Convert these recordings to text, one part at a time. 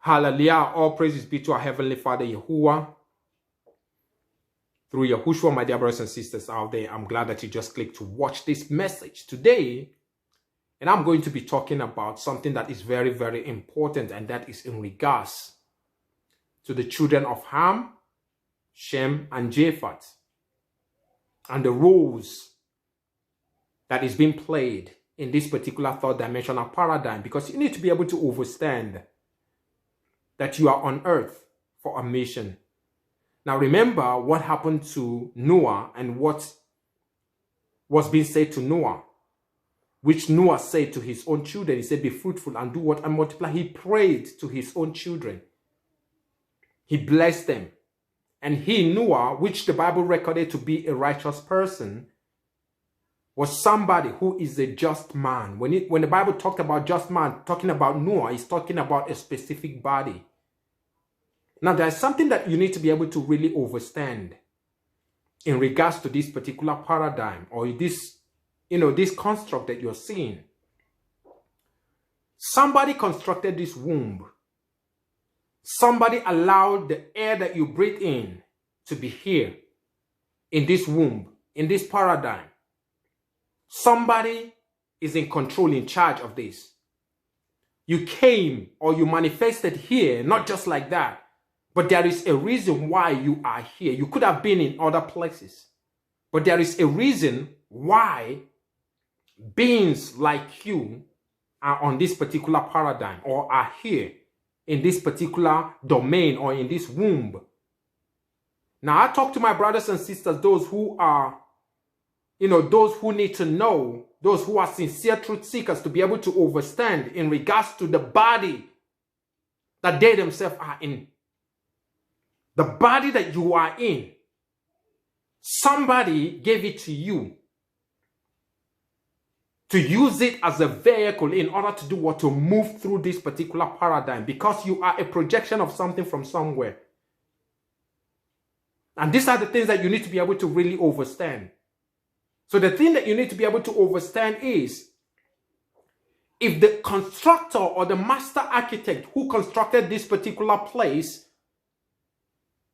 Hallelujah. All praises be to our Heavenly Father, Yahuwah. Through Yahushua, my dear brothers and sisters out there, I'm glad that you just clicked to watch this message today. And I'm going to be talking about something that is very, very important, and that is in regards to the children of Ham, Shem, and Japheth, and the roles that is being played in this particular third dimensional paradigm, because you need to be able to understand that you are on earth for a mission. Now remember what happened to Noah and what was being said to Noah, which Noah said to his own children. He said, be fruitful and do what and multiply. He prayed to his own children. He blessed them. And he, Noah, which the Bible recorded to be a righteous person, was somebody who is a just man. When the Bible talked about just man, talking about Noah, it's talking about a specific body. Now, there's something that you need to be able to really understand in regards to this particular paradigm, or this, this construct that you're seeing. Somebody constructed this womb. Somebody allowed the air that you breathe in to be here in this womb, in this paradigm. Somebody is in control, in charge of this. You came or you manifested here, not just like that, but there is a reason why you are here. You could have been in other places, but there is a reason why beings like you are on this particular paradigm, or are here in this particular domain, or in this womb. Now, I talk to my brothers and sisters, those who are, those who need to know, those who are sincere truth seekers, to be able to understand in regards to the body that they themselves are in. The body that you are in, somebody gave it to you to use it as a vehicle in order to do what? To move through this particular paradigm, because you are a projection of something from somewhere. And these are the things that you need to be able to really understand. So the thing that you need to be able to understand is, if the constructor or the master architect who constructed this particular place,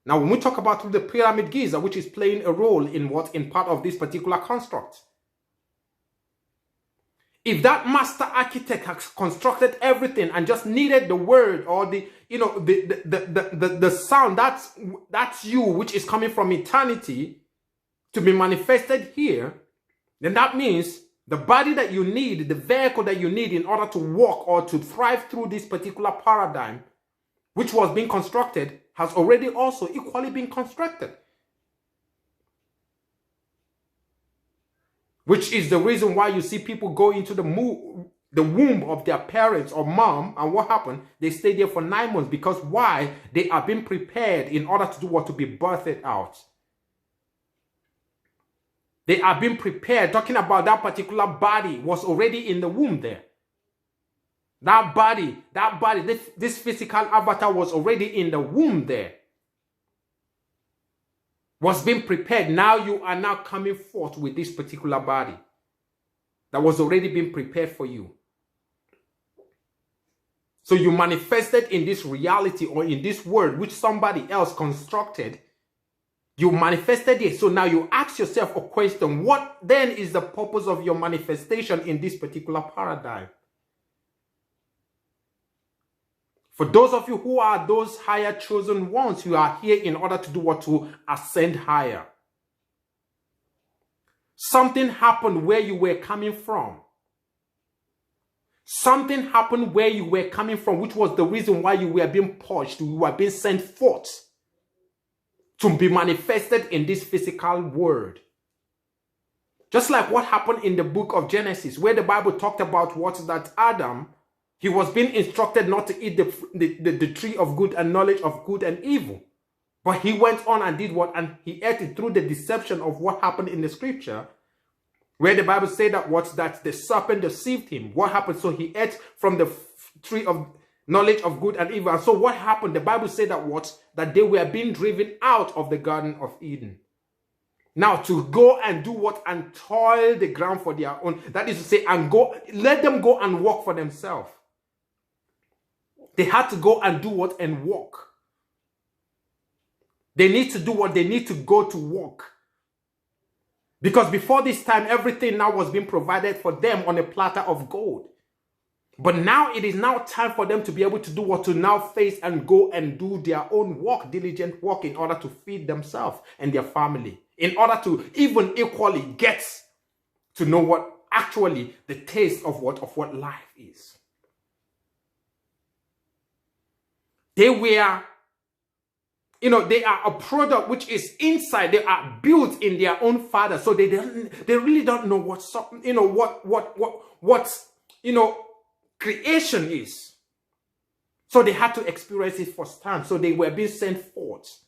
now when we talk about the pyramid Giza, which is playing a role in part of this particular construct, if that master architect has constructed everything and just needed the word or the sound, that's you, which is coming from eternity, to be manifested here, then that means the body that you need, the vehicle that you need in order to walk or to thrive through this particular paradigm, which was being constructed, has already also equally been constructed. Which is the reason why you see people go into the womb of their parents or mom, and what happened? They stay there for 9 months. Because why? They are being prepared in order to do what? To be birthed out. They are being prepared, talking about that particular body was already in the womb there. That body, this physical avatar was already in the womb there. Was being prepared. Now you are now coming forth with this particular body that was already being prepared for you. So you manifested in this reality, or in this world which somebody else constructed. You manifested it. So now you ask yourself a question. What then is the purpose of your manifestation in this particular paradigm? For those of you who are those higher chosen ones, you are here in order to do what? To ascend higher. Something happened where you were coming from. Something happened where you were coming from, which was the reason why you were being purged. You were being sent forth to be manifested in this physical world. Just like what happened in the book of Genesis, where the Bible talked about that Adam, he was being instructed not to eat the tree of good and knowledge of good and evil. But he went on and did what? And he ate it through the deception of what happened in the scripture, where the Bible said that the serpent deceived him. What happened? So he ate from the tree of knowledge of good and evil. And so what happened? The Bible said that they were being driven out of the Garden of Eden. Now to go and do what? And toil the ground for their own. That is to say, and let them go and work for themselves. They had to go and do what? And walk. They need to do what? They need to go to work. Because before this time, everything now was being provided for them on a platter of gold. But now it is now time for them to be able to do what? To now face and go and do their own work, diligent work, in order to feed themselves and their family. In order to even equally get to know what actually the taste of what life is. They were, they are a product which is inside. They are built in their own father, so they really don't know what creation is. So they had to experience it firsthand. So they were being sent forth.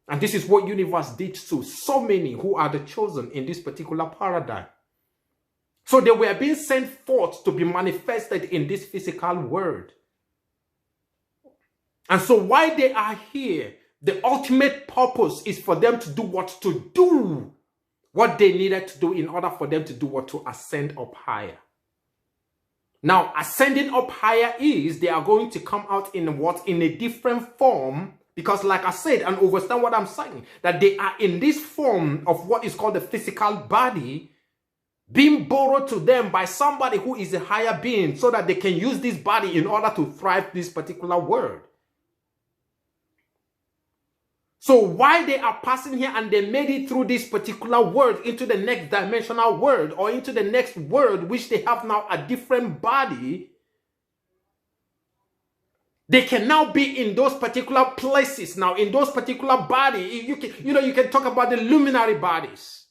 And this is what universe did to so many who are the chosen in this particular paradigm. So they were being sent forth to be manifested in this physical world. And so while they are here, the ultimate purpose is for them to do what they needed to do in order for them to do what? To ascend up higher. Now, ascending up higher is they are going to come out in what? In a different form. Because like I said, and understand what I'm saying, that they are in this form of what is called the physical body, being borrowed to them by somebody who is a higher being, so that they can use this body in order to thrive this particular world. So while they are passing here and they made it through this particular world into the next dimensional world, or into the next world, which they have now a different body, they can now be in those particular places. Now, in those particular bodies, you can talk about the luminary bodies.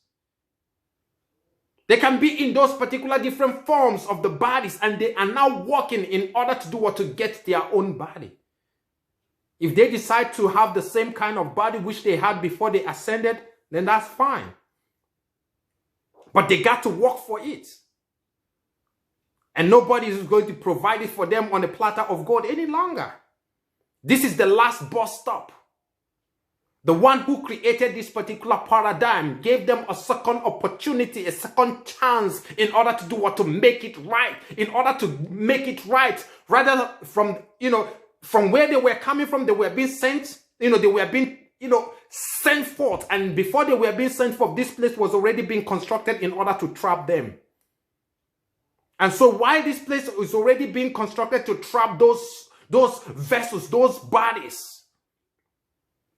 They can be in those particular different forms of the bodies, and they are now working in order to do what? To get their own body. If they decide to have the same kind of body which they had before they ascended, then that's fine. But they got to work for it. And nobody is going to provide it for them on a platter of gold any longer. This is the last bus stop. The one who created this particular paradigm gave them a second opportunity, a second chance in order to do what? To make it right. In order to make it right, rather from where they were coming from, they were being sent, they were being, sent forth. And before they were being sent forth, this place was already being constructed in order to trap them. And so while this place is already being constructed to trap those vessels, those bodies,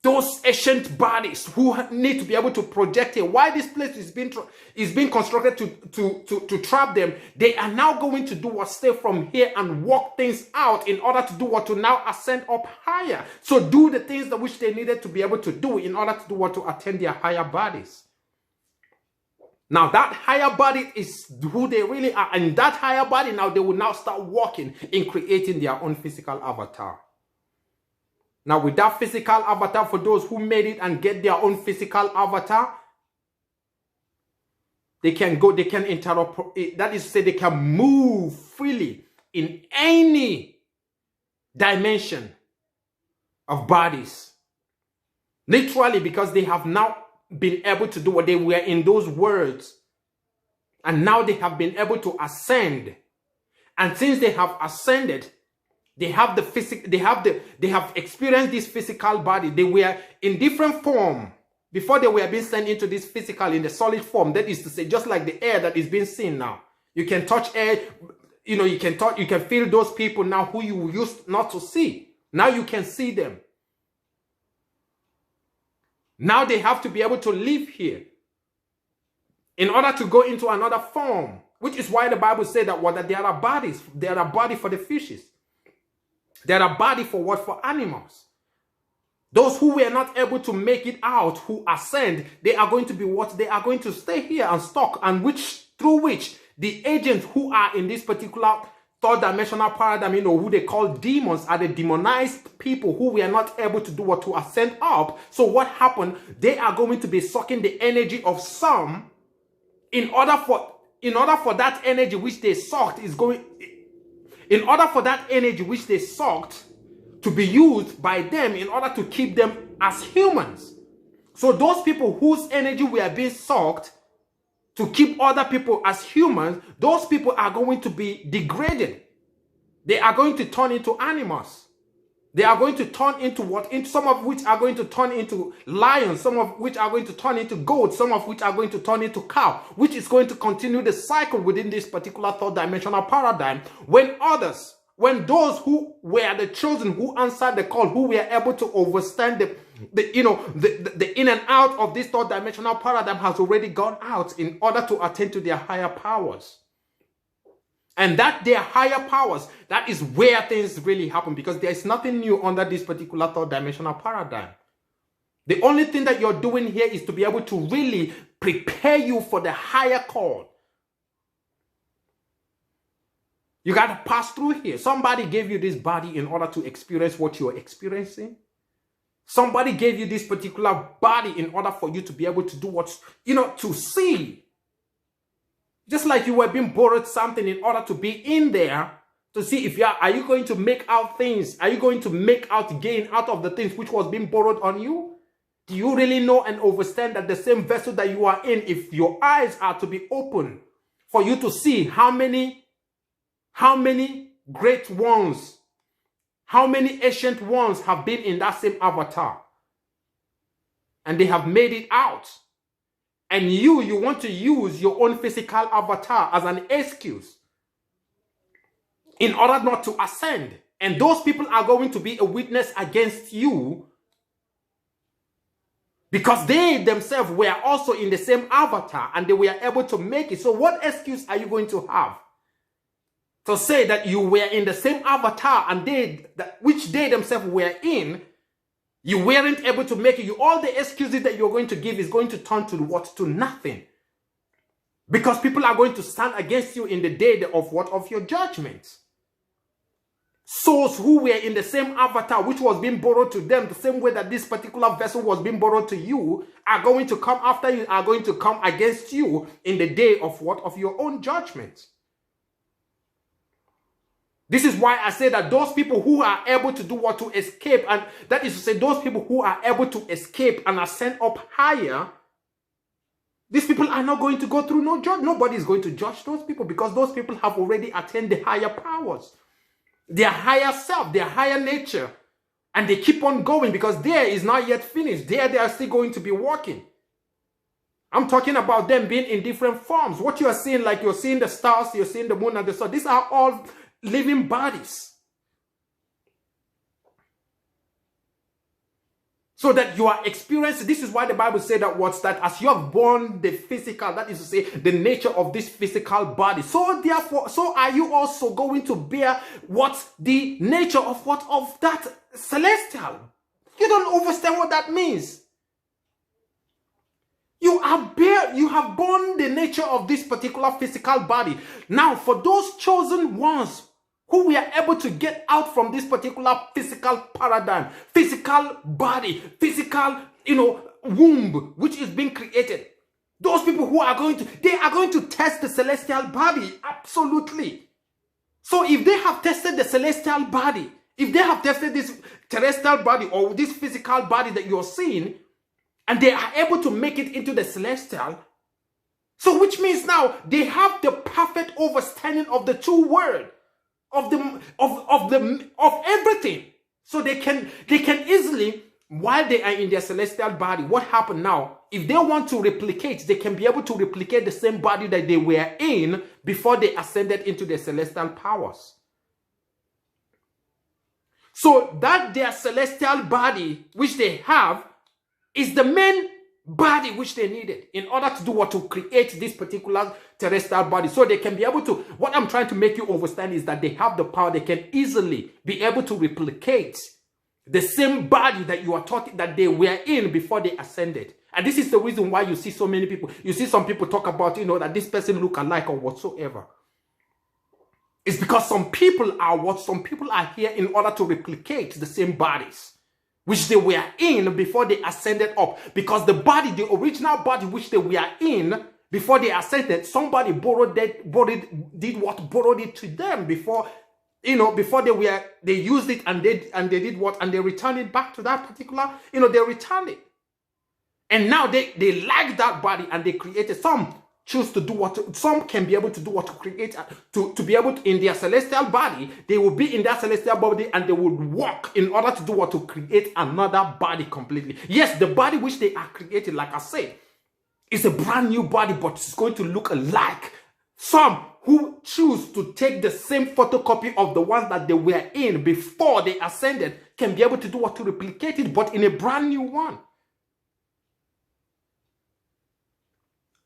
those ancient bodies who need to be able to project here, while this place is being constructed to trap them, they are now going to do what? Stay from here and work things out in order to do what? To now ascend up higher. So do the things that which they needed to be able to do in order to do what? To attain their higher bodies. Now that higher body is who they really are. And that higher body, now they will now start working in creating their own physical avatar. Now with that physical avatar, for those who made it and get their own physical avatar, they can interrupt, that is to say, they can move freely in any dimension of bodies. Literally, because they have now been able to do what they were in those worlds, and now they have been able to ascend. And since they have ascended, they have they have experienced this physical body. They were in different form before they were being sent into this physical, in the solid form. That is to say, just like the air that is being seen now. You can touch air, you can feel those people now who you used not to see. Now you can see them. Now they have to be able to live here in order to go into another form, which is why the Bible said that there are bodies. There are bodies for the fishes. There are bodies for what? For animals. Those who were not able to make it out, who ascend, they are going to be what? They are going to stay here and stock, and through which the agents who are in this particular third dimensional paradigm, who they call demons, are the demonized people who were not able to do what? To ascend up. So what happened? They are going to be sucking the energy of some in order for that energy which they sucked to be used by them in order to keep them as humans. So those people whose energy were being sucked to keep other people as humans, those people are going to be degraded. They are going to turn into animals. They are going to turn into what? Some of which are going to turn into lions, some of which are going to turn into goats, some of which are going to turn into cow, which is going to continue the cycle within this particular third dimensional paradigm. When those who were the chosen, who answered the call, who were able to overstand the in and out of this third dimensional paradigm has already gone out in order to attend to their higher powers. And that their higher powers, that is where things really happen, because there is nothing new under this particular third dimensional paradigm. The only thing that you're doing here is to be able to really prepare you for the higher call. You got to pass through here. Somebody gave you this body in order to experience what you're experiencing. Somebody gave you this particular body in order for you to be able to do what, to see. Just like you were being borrowed something in order to be in there to see if are you going to make out things? Are you going to make out gain out of the things which was being borrowed on you? Do you really know and understand that the same vessel that you are in, if your eyes are to be open for you to see how many great ones, how many ancient ones have been in that same avatar and they have made it out? And you want to use your own physical avatar as an excuse in order not to ascend. And those people are going to be a witness against you because they themselves were also in the same avatar and they were able to make it. So what excuse are you going to have to say that you were in the same avatar and which they themselves were in? You weren't able to make it. All the excuses that you're going to give is going to turn to what? To nothing. Because people are going to stand against you in the day of your judgment. Souls who were in the same avatar which was being borrowed to them, the same way that this particular vessel was being borrowed to you, are going to come after you, are going to come against you in the day of your own judgment. This is why I say that those people who are able to do what? To escape, and that is to say those people who are able to escape and ascend up higher, these people are not going to go through no judge. Nobody is going to judge those people because those people have already attained the higher powers, their higher self, their higher nature, and they keep on going because there is not yet finished. There they are still going to be walking. I'm talking about them being in different forms. What you are seeing, like you're seeing the stars, you're seeing the moon and the sun, these are all living bodies. So that you are experiencing, this is why the Bible said that as you have born the physical, that is to say, the nature of this physical body, so therefore, so are you also going to bear the nature of that celestial. You don't understand what that means. You have born the nature of this particular physical body. Now, for those chosen ones who were able to get out from this particular physical paradigm, physical body, physical, womb, which is being created. Those people who are going to test the celestial body, absolutely. So if they have tested the celestial body, if they have tested this terrestrial body or this physical body that you're seeing, and they are able to make it into the celestial, so which means now they have the perfect understanding of the true word, of everything. So they can easily, while they are in their celestial body, what happened now? If they want to replicate, they can be able to replicate the same body that they were in before they ascended into their celestial powers. So that their celestial body, which they have, is the main body which they needed in order to do what? To create this particular terrestrial body. So they can be able to, what I'm trying to make you understand is that they have the power, they can easily be able to replicate the same body that you are talking, that they were in before they ascended. And this is the reason why you see so many people, you see some people talk about, that this person look alike or whatsoever. It's because some people are here in order to replicate the same bodies which they were in before they ascended up. Because the body, the original body which they were in before they ascended, somebody borrowed it to them before, before they used it and they did what? And they returned it back to that particular, they returned it. And now they like that body and they created some choose to do what, some can be able to do what, to create, to be able to, in their celestial body, they will be in their celestial body and they will walk in order to do what, to create another body completely. Yes, the body which they are creating, like I said, is a brand new body, but it's going to look alike. Some who choose to take the same photocopy of the ones that they were in before they ascended can be able to do what, to replicate it, but in a brand new one.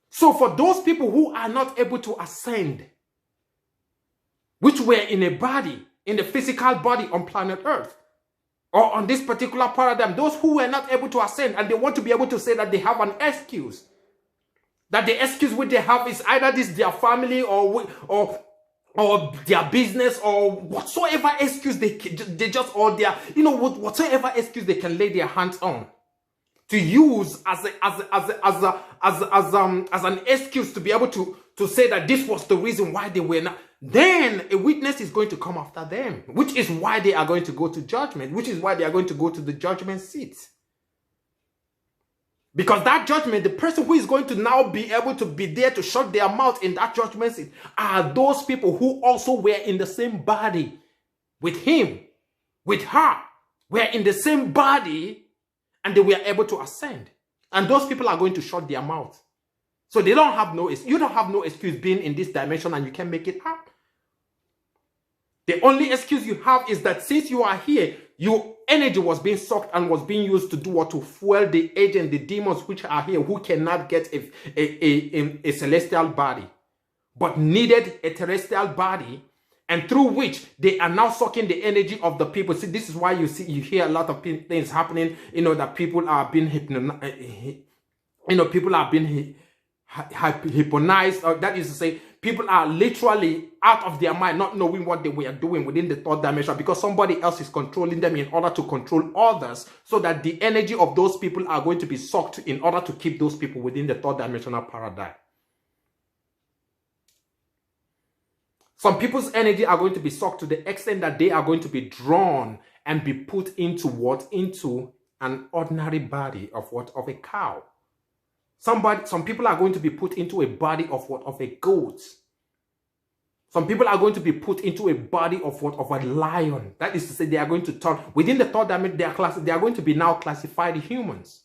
So for those people who are not able to ascend, which were in a body, in the physical body on planet Earth, or on this particular paradigm, those who were not able to ascend and they want to be able to say that they have an excuse, that the excuse which they have is either this their family or their business or whatsoever excuse they just, or their, you know, whatsoever excuse they can lay their hands on to use as an excuse to be able to say that this was the reason why they were not. Then a witness is going to come after them, which is why they are going to go to judgment, which is why they are going to go to the judgment seat. Because that judgment, the person who is going to now be able to be there to shut their mouth in that judgment seat are those people who also were in the same body with him, with her, were in the same body, and they were able to ascend. And those people are going to shut their mouth. So they don't have no excuse. You don't have no excuse being in this dimension and you can make it up. The only excuse you have is that since you are here, your energy was being sucked and was being used to do what? To fuel the agent, the demons which are here, who cannot get a celestial body, but needed a terrestrial body, and through which they are now sucking the energy of the people. See, this is why you hear a lot of things happening, you know, that people are being hypnotized, you know, people are being hypnotized, or that is to say, people are literally out of their mind, not knowing what they were doing within the third dimension, because somebody else is controlling them in order to control others, so that the energy of those people are going to be sucked in order to keep those people within the third dimensional paradigm. Some people's energy are going to be sucked to the extent that they are going to be drawn and be put into what? Into an ordinary body of what? Of a cow. Some people are going to be put into a body of what? Of a goat. Some people are going to be put into a body of what? Of a lion. That is to say, they are going to turn within the third dimension. They are going to be now classified humans,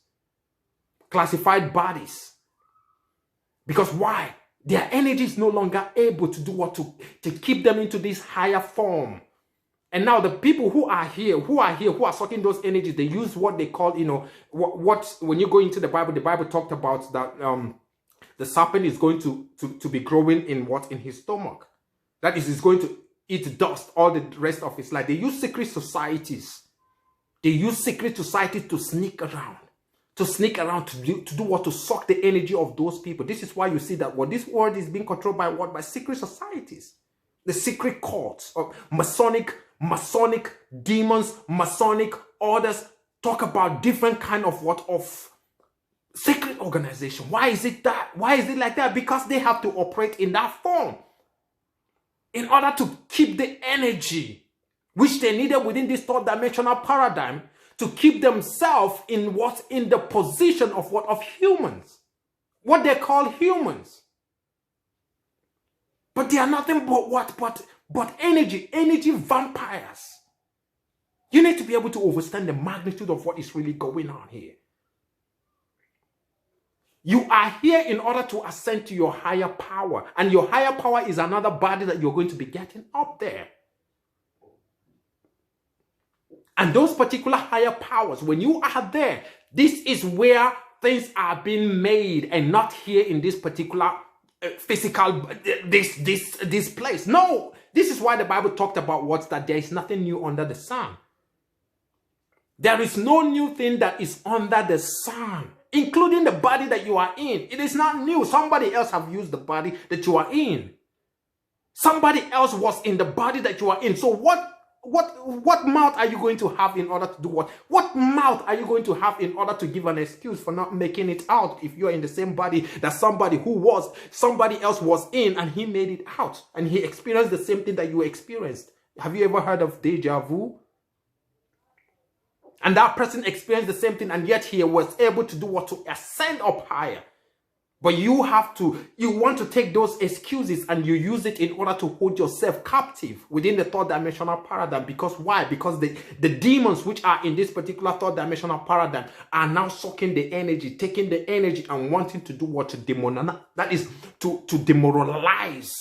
classified bodies. Because why? Their energy is no longer able to do what? To keep them into this higher form. And now the people who are sucking those energies, they use what they call, you know, when you go into the Bible talked about that the serpent is going to be growing in what? In his stomach. That is, he's going to eat dust all the rest of his life. They use secret societies. They use secret societies to sneak around. To do what? To suck the energy of those people. This is why you see that what this world is being controlled by what? By secret societies. The secret cults of Masonic demons, Masonic orders talk about different kind of what? Of secret organization. Why is it that? Why is it like that? Because they have to operate in that form in order to keep the energy which they needed within this third dimensional paradigm, to keep themselves in what? In the position of what? Of humans. What they call humans. But they are nothing but what? But energy vampires. You need to be able to understand the magnitude of what is really going on here. You are here in order to ascend to your higher power. And your higher power is another body that you're going to be getting up there. And those particular higher powers, when you are there, this is where things are being made, and not here in this particular physical, this place. No, this is why the Bible talked about what? That there is nothing new under the sun. There is no new thing that is under the sun, including the body that you are in. It is not new. Somebody else have used the body that you are in. Somebody else was in the body that you are in. So what mouth are you going to have in order to do what? What mouth are you going to have in order to give an excuse for not making it out if you're in the same body that somebody else was in, and he made it out and he experienced the same thing that you experienced? Have you ever heard of deja vu? And that person experienced the same thing, and yet he was able to do what? To ascend up higher. But you want to take those excuses and you use it in order to hold yourself captive within the third dimensional paradigm. Because why? Because the demons which are in this particular third dimensional paradigm are now sucking the energy, taking the energy and wanting to do what? To demonize. That is to demoralize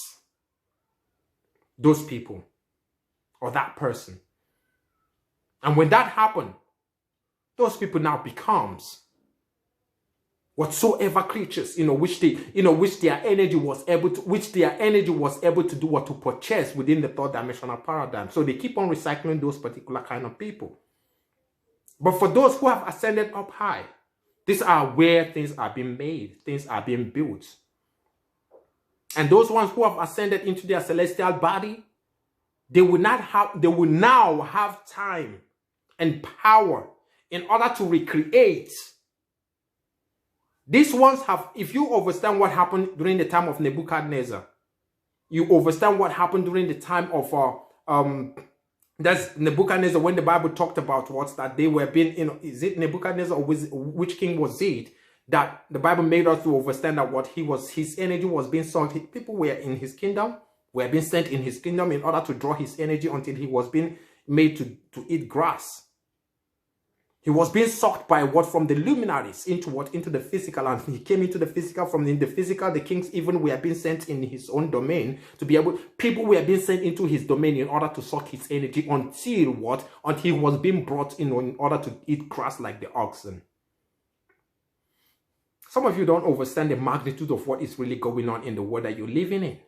those people or that person. And when that happens, those people now becomes whatsoever creatures, which their energy was able to do what? To purchase within the third dimensional paradigm. So they keep on recycling those particular kind of people. But for those who have ascended up high, these are where things are being made, things are being built. And those ones who have ascended into their celestial body, they will now have time and power in order to recreate. These ones have, if you understand what happened during the time of Nebuchadnezzar, you understand what happened during the time of that's Nebuchadnezzar, when the Bible talked about that they were being, is it Nebuchadnezzar or which king was it that the Bible made us to understand that his energy was being sunk. People were in his kingdom, were being sent in his kingdom in order to draw his energy until he was being made to eat grass. He was being sucked by from the luminaries into the physical, and he came into the physical. From the physical, the kings even were being sent in his own domain people were being sent into his domain in order to suck his energy until he was being brought in order to eat grass like the oxen. Some of you don't understand the magnitude of what is really going on in the world that you're living in.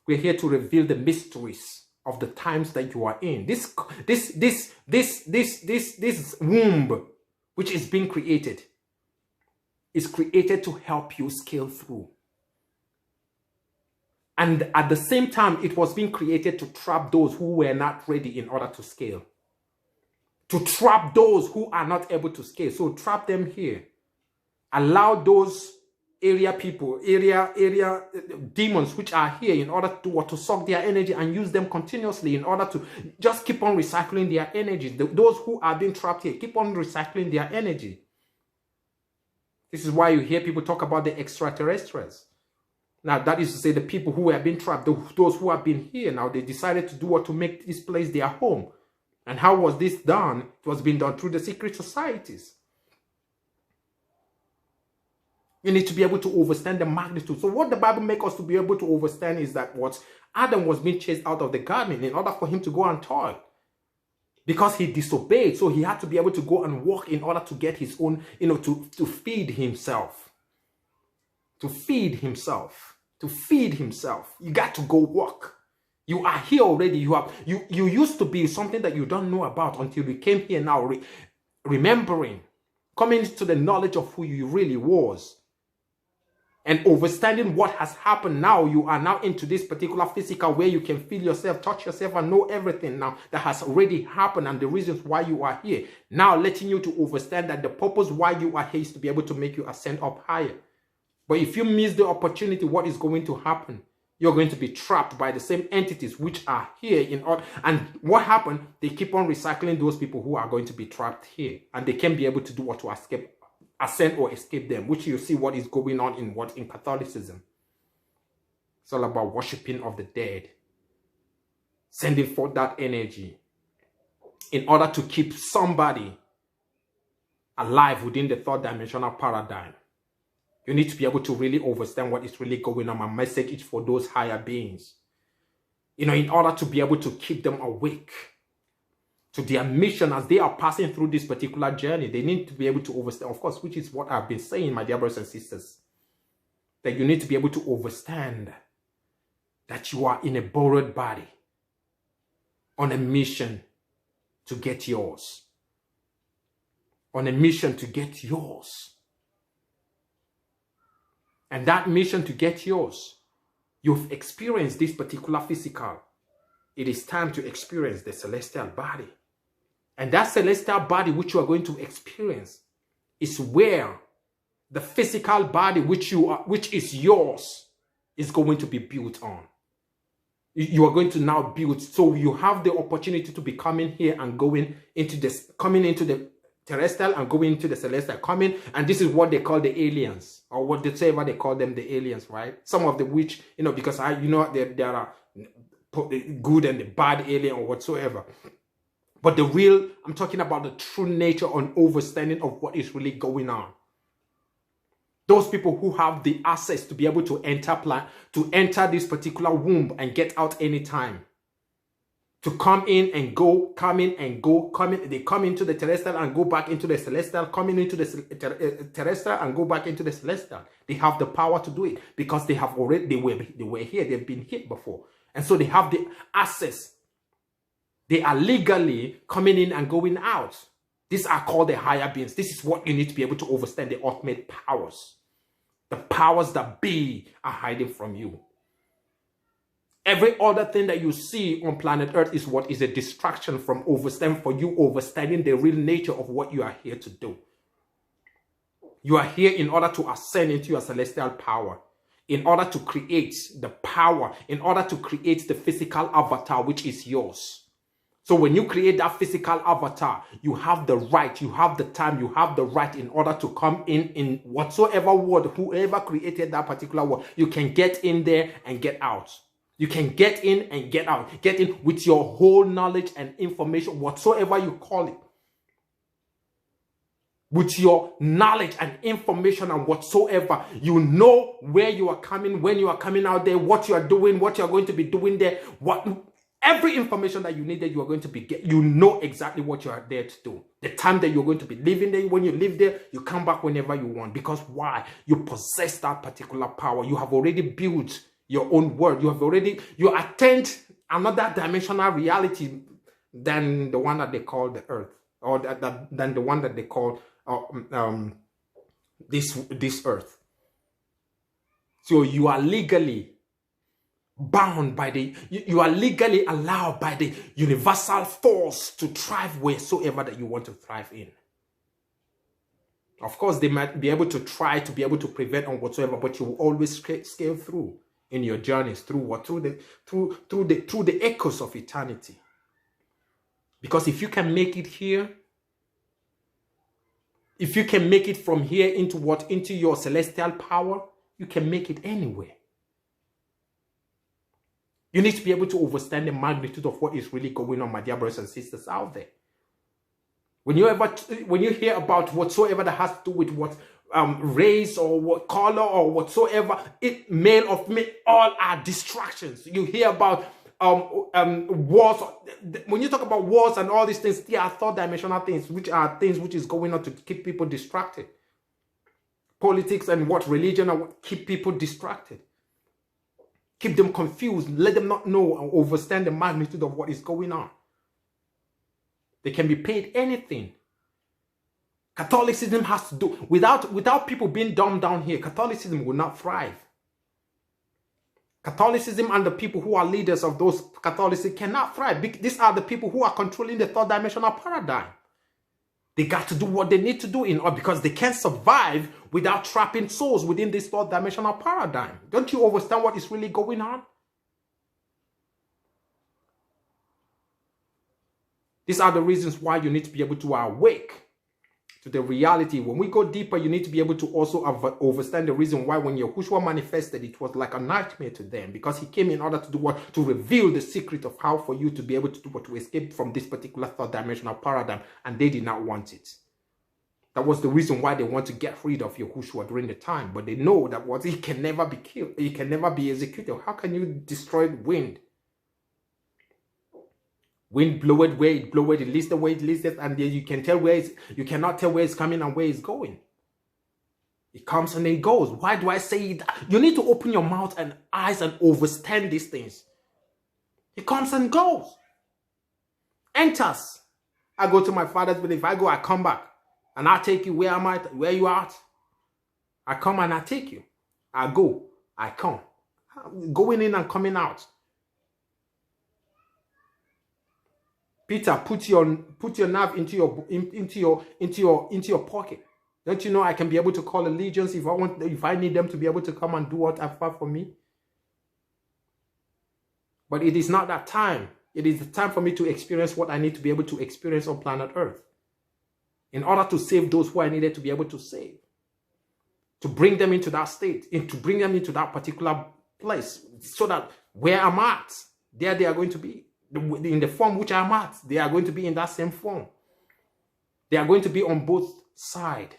We're here to reveal the mysteries of the times that you are in. This womb which is being created is created to help you scale through. And at the same time, it was being created to trap those who were not ready in order to scale. To trap those who are not able to scale. So trap them here. Allow those area demons which are here in order to suck their energy and use them continuously in order to just keep on recycling their energy. Those who are being trapped here, keep on recycling their energy. This is why you hear people talk about the extraterrestrials. Now, that is to say the people who have been trapped, those who have been here, now they decided to do what? To make this place their home. And how was this done? It was being done through the secret societies. You need to be able to understand the magnitude. So what the Bible makes us to be able to understand is that Adam was being chased out of the garden in order for him to go and toil. Because he disobeyed, so he had to be able to go and work in order to get his own, to feed himself. To feed himself. To feed himself. You got to go work. You are here already. You used to be something that you don't know about until you came here now, remembering, coming to the knowledge of who you really was. And understanding what has happened now, you are now into this particular physical where you can feel yourself, touch yourself, and know everything now that has already happened and the reasons why you are here. Now letting you to understand that the purpose why you are here is to be able to make you ascend up higher. But if you miss the opportunity, what is going to happen? You're going to be trapped by the same entities which are here in order. And what happened? They keep on recycling those people who are going to be trapped here. And they can't be able to do what? To ascend or escape them, which you see what is going on in Catholicism. It's all about worshiping of the dead, sending forth that energy in order to keep somebody alive within the third dimensional paradigm. You need to be able to really understand what is really going on. My message is for those higher beings, in order to be able to keep them awake to their mission as they are passing through this particular journey. They need to be able to understand, of course, which is what I've been saying, my dear brothers and sisters, that you need to be able to understand that you are in a borrowed body on a mission to get yours. On a mission to get yours. And that mission to get yours, you've experienced this particular physical. It is time to experience the celestial body. And that celestial body which you are going to experience is where the physical body which is yours is going to be built on. You are going to now build. So you have the opportunity to be coming here and going into this, coming into the terrestrial and going into the celestial, coming, and this is what they call the aliens, or whatever they call them, the aliens, right? Some of the which, because there are good and the bad alien or whatsoever. But I'm talking about the true nature and understanding of what is really going on. Those people who have the access to be able to enter this particular womb and get out anytime. To come in and go, come in and go, come in. They come into the terrestrial and go back into the celestial, coming into the terrestrial and go back into the celestial. They have the power to do it because they were here, they've been here before. And so they have the access. They are legally coming in and going out. These are called the higher beings. This is what you need to be able to understand, the ultimate powers. The powers that be are hiding from you. Every other thing that you see on planet Earth is what is a distraction from understanding the real nature of what you are here to do. You are here in order to ascend into your celestial power, in order to create the power, in order to create the physical avatar which is yours. So when you create that physical avatar, you have the right, you have the time, you have the right in order to come in whatsoever world, whoever created that particular world, you can get in there and get out. You can get in and get out. Get in with your whole knowledge and information, whatsoever you call it. With your knowledge and information and whatsoever, you know where you are coming, when you are coming out there, what you are doing, what you are going to be doing there, every information that you needed, you are going to be you know exactly what you are there to do. The time that you're going to be living there, when you live there, you come back whenever you want. Because why? You possess that particular power. You have already built your own world. You attained another dimensional reality than the one that they call the earth, or than the one that they call this earth. So you are legally bound by you are legally allowed by the universal force to thrive wheresoever that you want to thrive in. Of course, they might be able to try to be able to prevent on whatsoever, but you will always scale through in your journeys through the echoes of eternity. Because if you can make it here, if you can make it from here into your celestial power, you can make it anywhere. You need to be able to understand the magnitude of what is really going on, my dear brothers and sisters out there. When you hear about whatsoever that has to do with what race or what color or whatsoever, male or female, all are distractions. You hear about wars. When you talk about wars and all these things, they are third dimensional things, which are things which is going on to keep people distracted. Politics and what religion and what keep people distracted. Keep them confused. Let them not know or understand the magnitude of what is going on. They can be paid anything. Catholicism has to do, without people being dumbed down here, Catholicism will not thrive. Catholicism and the people who are leaders of those Catholicism cannot thrive. These are the people who are controlling the third dimensional paradigm. They got to do what they need to do because they can't survive without trapping souls within this third dimensional paradigm. Don't you understand what is really going on? These are the reasons why you need to be able to awake to the reality. When we go deeper, you need to be able to also understand the reason why when Yahushua manifested, it was like a nightmare to them, because he came in order to do what? To reveal the secret of how for you to be able to do what? To escape from this particular third dimensional paradigm, and they did not want it. That was the reason why they want to get rid of Yahushua during the time, but they know that he can never be killed, he can never be executed. How can you destroy wind? Wind blow it where it blow it, it leads the way it leads it, and then you cannot tell where it's coming and where it's going. It comes and it goes. Why do I say it? You need to open your mouth and eyes and understand these things. It comes and goes. Enters. I go to my father's belief. I go, I come back. And I take you where where you are at. I come and I take you. I go, I come. Going in and coming out. Peter, put your knife into your pocket. Don't you know I can be able to call allegiance if I need them to be able to come and do whatever for me? But it is not that time. It is the time for me to experience what I need to be able to experience on planet Earth. in order to save those who are needed to be able to save, to bring them into that state, and to bring them into that particular place, so that where I'm at, there they are going to be. In the form which I'm at, they are going to be in that same form. They are going to be on both sides.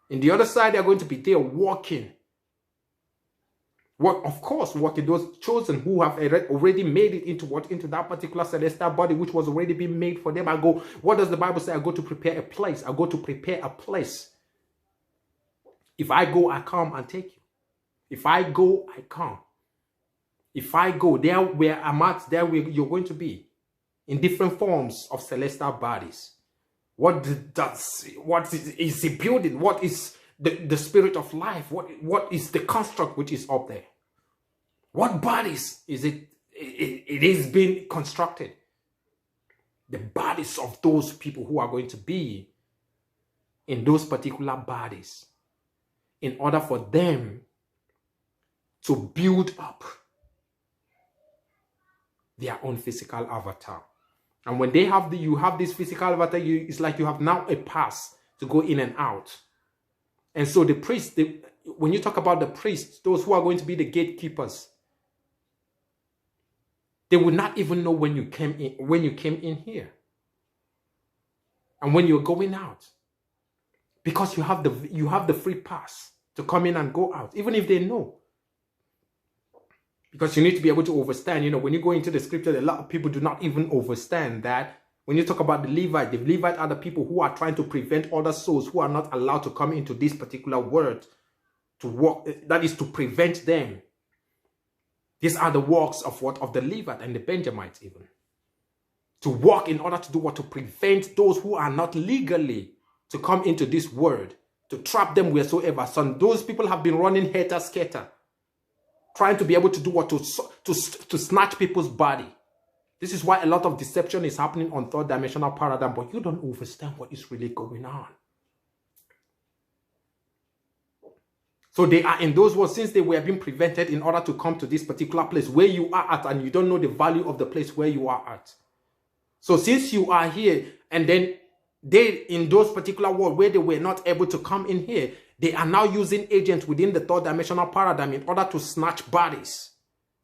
In the other side, they are going to be there walking. Of course, walking, those chosen who have already made it into that particular celestial body, which was already being made for them. I go, what does the Bible say? I go to prepare a place. I go to prepare a place. If I go, I come and take you. If I go, I come. If I go, there where I'm at, there where you're going to be, in different forms of celestial bodies. What is the building? What is the spirit of life? What is the construct which is up there? What bodies is it? It is being constructed. The bodies of those people who are going to be in those particular bodies, in order for them to build up their own physical avatar. And when they have you have this physical avatar, it's like you have now a pass to go in and out. And so the priests, when you talk about the priests, those who are going to be the gatekeepers, they would not even know when you came in here and when you're going out, because you have the free pass to come in and go out, even if they know. Because you need to be able to understand, when you go into the scripture, a lot of people do not even understand that when you talk about the Levite are the people who are trying to prevent other souls who are not allowed to come into this particular word to walk, that is to prevent them. These are the works of the Levite and the Benjamites even. To walk in order to do what? To prevent those who are not legally to come into this word, to trap them wheresoever. So those people have been running helter-skelter, trying to be able to do what? To snatch people's body. This is why a lot of deception is happening on third dimensional paradigm, but you don't understand what is really going on. So they are in those words, since they were being prevented in order to come to this particular place where you are at, and you don't know the value of the place where you are at. So since you are here, and then they, in those particular world where they were not able to come in here, they are now using agents within the third dimensional paradigm in order to snatch bodies,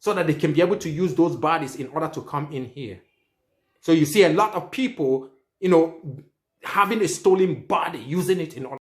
so that they can be able to use those bodies in order to come in here. So you see a lot of people, having a stolen body, using it in order